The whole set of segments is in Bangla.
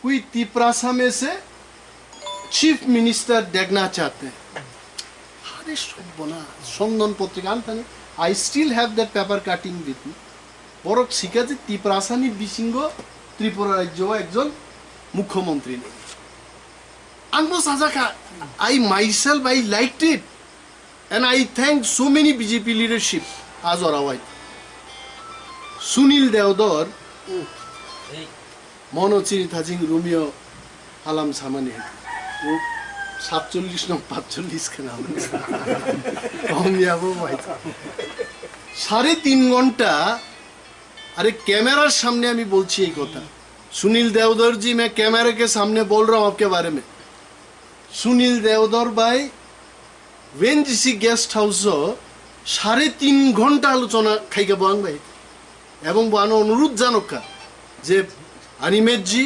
कोई तिपरासा में से चीफ मिनिस्टर देखना चाहते हैं। अरे बना संदन पत्रिका आनते I still have that paper cutting with me बरक शिखा जे तिपरासानी बिसिंग त्रिपुरा राज्य एकजन मुख्यमंत्री नहीं आंगो साजाखा I myself I liked it and I thank so many BJP leadership आज और अवाइड सुनील देवधर मनोचिरी थाजिंग रोमियो आलाम सामाने वो 47 नং 45 के नाम 3.5 घंटा अरे कैमरा सामने हमें बोलছি এই কথা सुनील देवधर जी मैं कैमरे के सामने बोल रहा हूँ आपके बारे में सुनील देवधर भाई वेंजीसी गेस्ट हाउस 3.5 घंटा आलोचना खाइके बांग भाई एवं बानो अनुरोध जानोका जे अनिमेत जी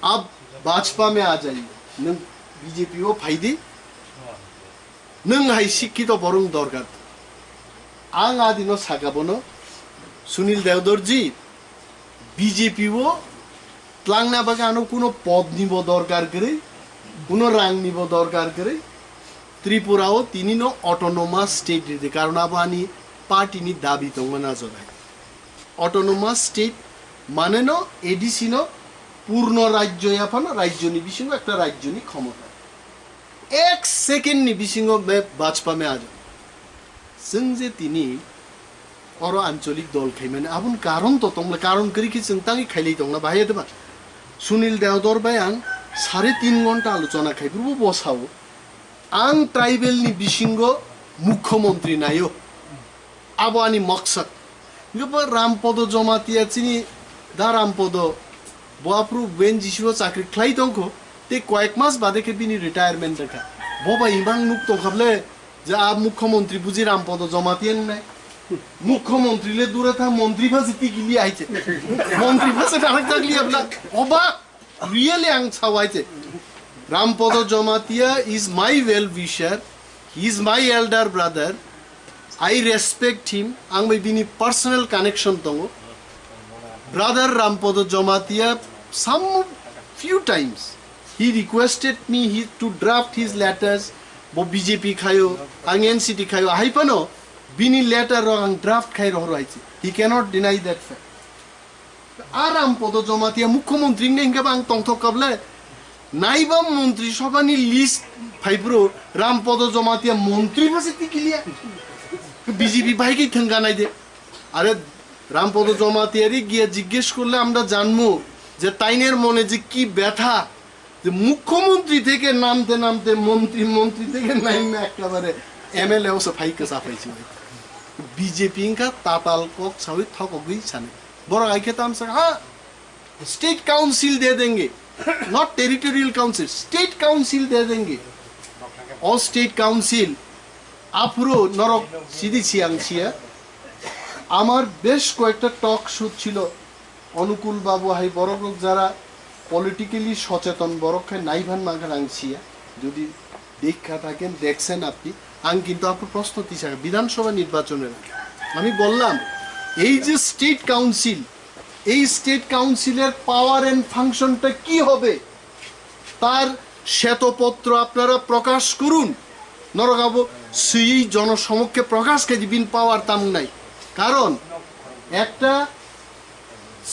आप भाजपा में आ जाइए नंग बीजेपी वो फायदे नंग हाई शिक्षित बरंग दरकार आंग आदिनो सागाबनो सुनील देवधर जी बीजेपी वो तलांगना बागानो कुनो पद निबो दरकार करे कुनो रांग निबो दरकार करे त्रिपुरा वो तीनिनो ऑटोनोमस स्टेट दे कारण अब आनी पार्टी नि दाबी तो मना जोड़ा ऑटोनोमस स्टेट माने नो एडीसी नो पूर्ण राज्य या फन राज्य नि बिसिंग एक राज्य नि क्षमता एक सेकेंड नि बिसिंग भाजपा में आ जाओ संजे तिनी और आंचलिक दल खाई मैंने आबुन कारण तो तुमला कारण करी कि चिंतांगी खाइले तो ना भाई देबा सुनील देवधर भाई आं 3.5 घंटा आलोचना खाई पूर्व बसाओ आं ट्राइबल नि बिसिंग मुख्यमंत्री नायो अब आनी मकसद गबर रामपद जमातिया चिनी दा रामपद बाप्रु वेन जिसुवा चाकरी ख्लाई दंखो ते कয়েক मास बादे के बिनी रिटायरमेंट रखा बबा इमां नुक तो खबले जे आप मुख्यमंत्री बुझी रामपद जमातियन नाय मुख्यमंत्री ले दूर था मंत्री भाषी ती लिए आइचे मंत्री भाषी डायरेक्ट तकली अपना ओबा रियली आंग छावाइचे Rampada Jamatia is my well wisher he is my elder brother I respect him आंग में बिनी पर्सनल कनेक्शन दंगो brother Rampada Jamatia some few times he requested me to draft his letters bo BJP khayo ang NCT khayo hai pano bini letter ang draft khai ro raiche he cannot deny that fact aram podo jamatia mukhyamantri nge bang tongthok kable naiba mantri sabani list phaibro ram podo jamatia mantri base tikilia BJP bhai ke thanga nai de are ram podo jamatia gিয়ে জিজ্ঞেস করলে আমরা জানবো যে তাইনের মনে যে কি ব্যথা যে মুখ্যমন্ত্রী থেকে নামতে নামতে মন্ত্রী থেকে নাইমে একেবারে एमएलए से फाइक साफाइছি बीजेपी का ताताल को सभी थक गई छाने बड़ा आई के ताम से हाँ स्टेट काउंसिल दे देंगे not territorial council state council दे देंगे और स्टेट काउंसिल आफरो नरक सीधी छियांगछिया আমার বেশ কয়েকটা টক শো ছিল অনুকূল বাবু হাই বড়ক যারা পলিটিক্যালি সচেতন বড়খায় নাইভান মাগারাংছিয়া যদি দেখা থাকেন দেখছেন আপনি আং কিন্তু আপনার প্রশ্ন তিসাকে বিধানসভা নির্বাচনের আমি বললাম এই যে স্টেট কাউন্সিল এই স্টেট কাউন্সিলের পাওয়ার এন্ড ফাংশনটা কি হবে তার শ্বেতপত্র আপনারা প্রকাশ করুন নরগাবো সেই জনসমক্ষে প্রকাশকে দিবেন পাওয়ার তাম নাই कारण একটা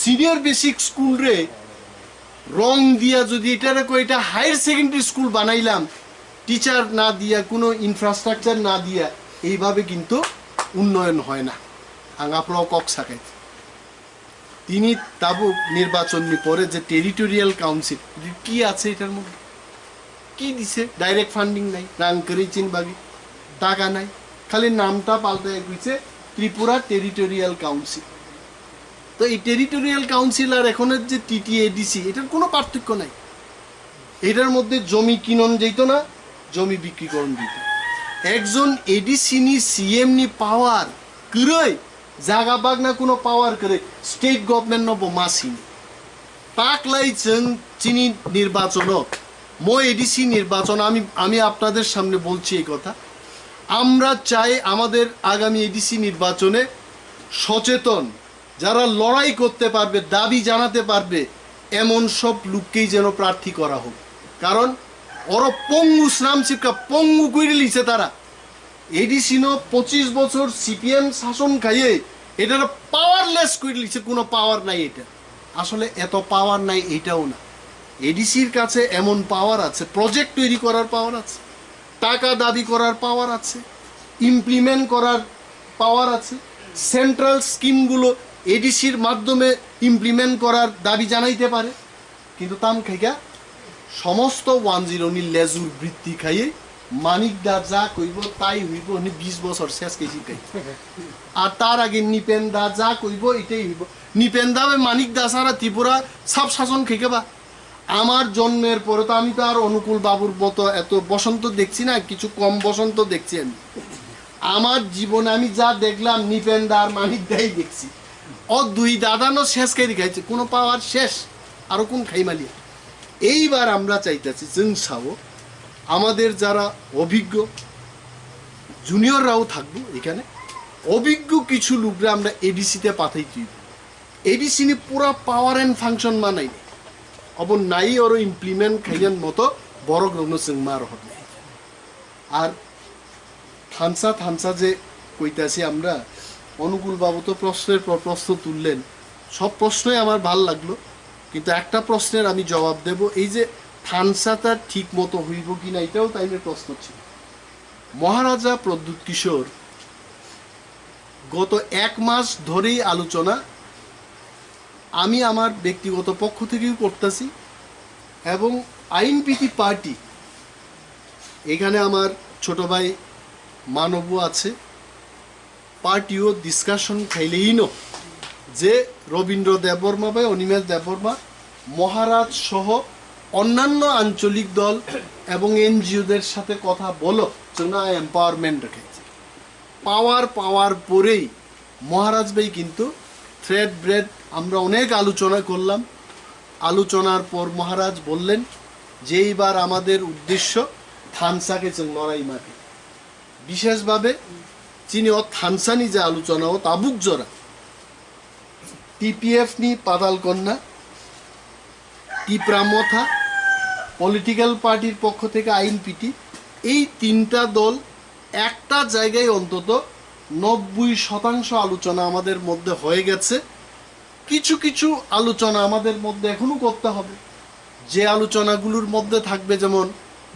সিনিয়র বেসিক স্কুল রে রং দিয়া যদি এটারে কয়টা হায়ার সেকেন্ডারি স্কুল বানাইলাম টিচার না দিয়া কোনো ইনফ্রাস্ট্রাকচার না দিয়া এইভাবে কিন্তু উন্নয়ন হয় না আঙ্গাপ্র কক সাকাই তিনি তাবু নির্বাচন নি পরে যে টেরিটোরিয়াল কাউন্সিল কি আছে এটার মধ্যে কি দিছে ডাইরেক্ট ফান্ডিং নাই রাং করে চিনবাগি টাকা নাই খালি নামটা পাল্টায় কইছে त्रिपुरा टेरिटोरियल काउंसिल तो ये टेरिटोरियल काउंसिल और এখন যে টিটিএডিসি এটার কোনো পার্থক্য নাই এটার মধ্যে জমি কিনন যেত না জমি বিক্রি করন দিত একজন এডিসি নি সিএম নি পাওয়ার কই জায়গা বাগনা কোনো পাওয়ার করে স্টেট গভর্নমেন্ট নব মাসি পাকলাই চিনি নির্বাচন মো এডিসি নির্বাচন আমি আপনাদের সামনে বলছি এই কথা আমরা চাই আমাদের আগামী এডিসি নির্বাচনে সচেতন যারা লড়াই করতে পারবে দাবি জানাতে পারবে এমন সব লোককেই যেন প্রার্থী করা হোক, কারণ ওরা পঙ্গু শ্রাম শিক্ষা পঙ্গু করে লিছে তারা। এডিসিনও 25 বছর সিপিএম শাসন খাইয়ে এটা পাওয়ারলেস করে লিছে, কোনো পাওয়ার নাই। এটা আসলে এত পাওয়ার নাই, এটাও না। এডিসির কাছে এমন পাওয়ার আছে, প্রজেক্ট তৈরি করার পাওয়ার আছে, টাকা দাবি করার পাওয়ার আছে, ইমপ্লিমেন্ট করার পাওয়ার আছে, সেন্ট্রাল স্কিমগুলো এডিসির মাধ্যমে ইমপ্লিমেন্ট করার দাবি জানাইতে পারে। কিন্তু তাম খাইকা সমস্ত 109 লেজুর বৃত্তি খাইয়ে মানিক দা যা কইব তাই হইব, 20 বছর শেষ কেজি খাই। আর তার আগে নিপেন দা যা কইব এটাই হইব। নিপেন দা মানিক দা সারা ত্রিপুরা সব শাসন খেকেবা। আমার জন্মের পরে তো আমি তো আর অনুকূল বাবুর মতো এত বসন্ত দেখছি না, কিছু কম বসন্ত দেখছি আমি। আমার জীবনে আমি যা দেখলাম নিপেন দা আর মানিক দাই দেখছি। ও দুই দাদানো শেষ খাই খাইছে, কোনো পাওয়ার শেষ, আরো কোন খাইমালিয়া। এইবার আমরা চাইতেছি চিংসাও আমাদের যারা অভিজ্ঞ জুনিয়ররাও থাকবো এখানে, অভিজ্ঞ কিছু লোকরা আমরা এডিসিতে পাঠাইছি। এডিসি নি পুরা পাওয়ার অ্যান্ড ফাংশন মানাই অব নাই ওর ইমপ্লিমেন্ট খাইয়েন মতো বড় গ্রহণ চিংমার হবে। আর থানসা থানসা যে কইতাছি আমরা, অনুকূল বাবু তো প্রশ্নের পর প্রশ্ন তুললেন, সব প্রশ্নই আমার ভাল লাগলো, কিন্তু একটা প্রশ্নের আমি জবাব দেব। এই যে থানসাটা ঠিক মতো হইব কিনা এটাও তাইমের প্রশ্ন ছিল। মহারাজা প্রদ্যুৎ কিশোর গত 1 মাস ধরেই আলোচনা আমি আমার ব্যক্তিগত পক্ষ থেকেও করতেছি, এবং আইনপিটি পার্টি এখানে আমার ছোট ভাই মানব আছে, পার্টিও ডিসকাশন খাইলেই ন যে রবীন্দ্র দেববর্মা বা অনিমেষ দেববর্মা মহারাজ সহ অন্যান্য আঞ্চলিক দল এবং এনজিওদের সাথে কথা বলো জন্য এম্পাওয়ারমেন্ট রেখেছে। পাওয়ার পরেই মহারাজ ভাই কিন্তু থ্রেড ব্রেড আমরা অনেক আলোচনা করলাম। আলোচনার পর মহারাজ বললেন যে এইবার আমাদের উদ্দেশ্য থানসাকে লড়াই মাঠে, বিশেষভাবে চীনে ও থানসানি যে আলোচনা ও তাবুক জোড়া টিপিএফ নি পাতাল কন্যা টিপ্রামথা পলিটিক্যাল পার্টির পক্ষ থেকে আইনপিটি, এই 3টা দল একটা জায়গায় অন্তত 90% আলোচনা আমাদের মধ্যে হয়ে গেছে। কিছু কিছু আলোচনা আমাদের মধ্যে এখনো করতে হবে, যে আলোচনাগুলোর মধ্যে থাকবে যেমন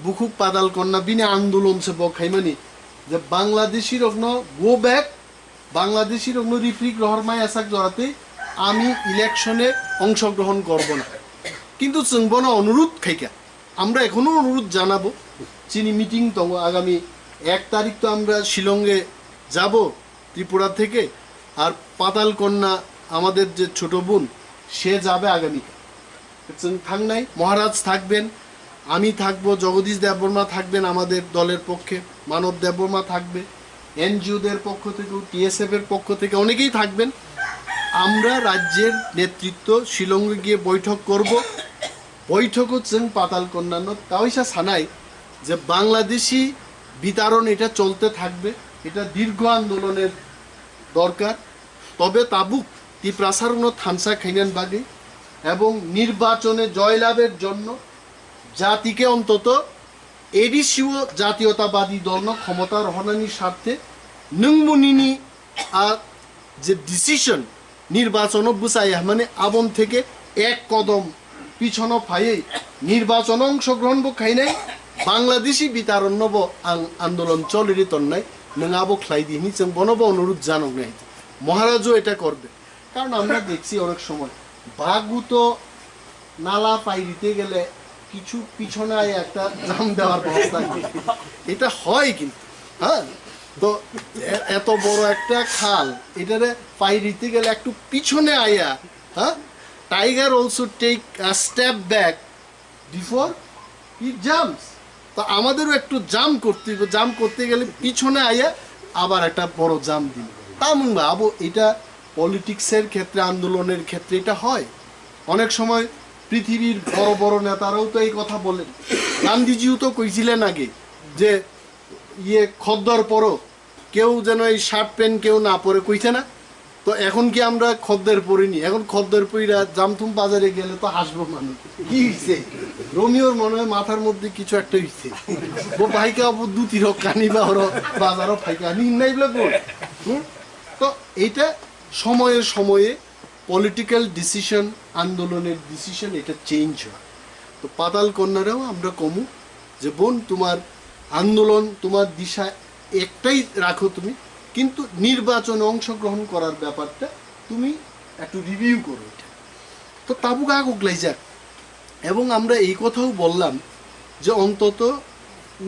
বুকুক পাদাল কন্যা বিনে আন্দোলন সে বখাইমানি যে বাংলাদেশির অগ্ন গো ব্যাক, বাংলাদেশির অগ্ন রিফ্রিক রহরমায় আসাক জড়াতে আমি ইলেকশনে অংশগ্রহণ করব না। কিন্তু চুংবনা অনুরোধ খাইকা আমরা এখনো অনুরোধ জানাবো। চিনি মিটিং তো আগামী 1 তারিখ তো আমরা শিলংয়ে যাব ত্রিপুরা থেকে, আর পাতাল কন্যা আমাদের যে ছোট বোন সে যাবে আগামীকাল। থাক নাই মহারাজ থাকবেন, আমি থাকবো, জগদীশ দেববর্মা থাকবেন আমাদের দলের পক্ষে, মানব দেববর্মা থাকবে, এনজিওদের পক্ষ থেকে, টিএসএফ এর পক্ষ থেকে অনেকেই থাকবেন। আমরা রাজ্যের নেতৃত্ব শিলংয়ে গিয়ে বৈঠক করব। বৈঠক হচ্ছে পাতাল কন্যান্য তাওইসা সানাই যে বাংলাদেশি বিতরণ এটা চলতে থাকবে, এটা দীর্ঘ আন্দোলনের দরকার। তবে তাবুক ত্রিপ্রাসারণ থানসা খাইনান বাগে এবং নির্বাচনে জয়লাভের জন্য জাতিকে অন্তত এডিসিও জাতীয়তাবাদী দল ক্ষমতার হনানির স্বার্থে নংমুনিনি যে ডিসিশন নির্বাচন বুঝাই মানে আবন থেকে 1 কদম পিছনো ফাইয়ে নির্বাচন অংশগ্রহণ খাই নাই বাংলাদেশি বিতরণ নব আন্দোলন চলেরই তন্নাই নঙাবো খ্লাই দিইনি जों বনব অনুরোধ জানক নাই। মহারাজও এটা করবে, কারণ আমরা দেখছি অনেক সময় বাগুত নালা পাইরিতে গেলে কিছু পিছনে একটা জাম দেওয়ার ব্যবস্থা করে, এটা হয় কিন্তু। হ্যাঁ, তো এত বড় একটা খাল এটারে পাইরিতে গেলে একটু পিছনে আয়া, হ্যাঁ, tiger also take a step back before it jumps. তো আমাদেরও একটু জাম করতে হবে, জাম করতে গেলে পিছনে আয়া আবার একটা বড় জাম দিল। তা মনে আবো এটা পলিটিক্সের ক্ষেত্রে, আন্দোলনের ক্ষেত্রে এটা হয় অনেক সময়। পৃথিবীর বড় বড় নেতারাও তো এই কথা বলেন। গান্ধীজিও তো কইছিলেন আগে যে খদ্দর পরো, কেউ যেন এই শার্ট প্যান্ট কেউ না পরে, কইছে না? তো এখন কি আমরা খদ্দের পরিনি? এখন খদ্দের পইরা জামথুম বাজারে গেলে তো হাসবো মানুষ, কি হইছে রোমিওর মনে হয় মাথার মধ্যে কিছু একটা হইছে, ও ভাইকা দুটি কানি বা ওর বাজারও ফাইকা নিন নাই বলে। তো এইটা সময়ের সময়ে পলিটিক্যাল ডিসিশন, আন্দোলনের ডিসিশন, এটা চেঞ্জ হয়। তো পাতাল কন্যারাও আমরা কমু যে বোন তোমার আন্দোলন, তোমার দিশা একটাই রাখো তুমি, কিন্তু নির্বাচনে অংশগ্রহণ করার ব্যাপারটা তুমি একটু রিভিউ করো এটা। তো তাবুক আগুগলাই যাক। এবং আমরা এই কথাও বললাম যে অন্তত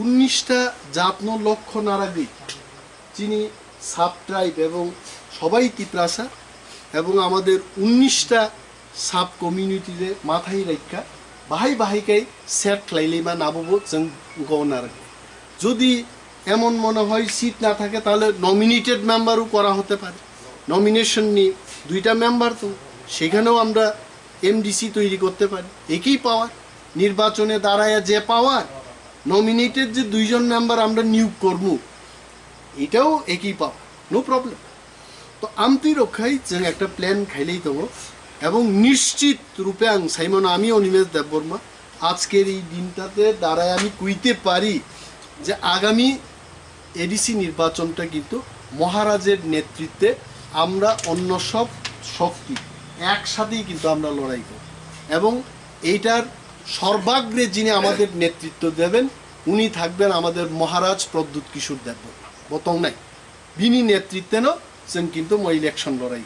19টা জাতন লক্ষ নারাগরিক যিনি সাব ট্রাইব এবং সবাই তিপ্রাসা, এবং আমাদের 19টা সাব কমিউনিটিতে মাথায় রেখা বাহাই বাহাইকাই সেট লাইলে বা নাববো जों গনার। যদি এমন মনে হয় সিট না থাকে তাহলে নমিনেটেড মেম্বারও করা হতে পারে। নমিনেশন নিয়ে 2টা মেম্বার, তো সেখানেও আমরা এমডিসি তৈরি করতে পারি। একই পাওয়ার, নির্বাচনে দাঁড়ায় যে পাওয়ার, নমিনেটেড যে 2জন মেম্বার আমরা নিয়োগ করব, এটাও একই পাওয়ার, নো প্রবলেম। তো আমতি রক্ষায় जों একটা প্ল্যান খাইলেই দেবো। এবং নিশ্চিত রূপে সাইমন, আমি অনিমেষ দেববর্মা আজকের এই দিনটাতে দাঁড়ায় আমি কইতে পারি যে আগামী এডিসি নির্বাচনটা কিন্তু মহারাজের নেতৃত্বে আমরা অন্য সব শক্তি একসাথেই কিন্তু আমরা লড়াই করব। এবং এইটার সর্বাগ্রে যিনি আমাদের নেতৃত্ব দেবেন উনি থাকবেন আমাদের মহারাজ প্রদ্যুৎ কিশোর দেববর্মা। বতং নাই বিনি নেতৃত্বে ন जों কিন্তু ইলেকশন লড়াই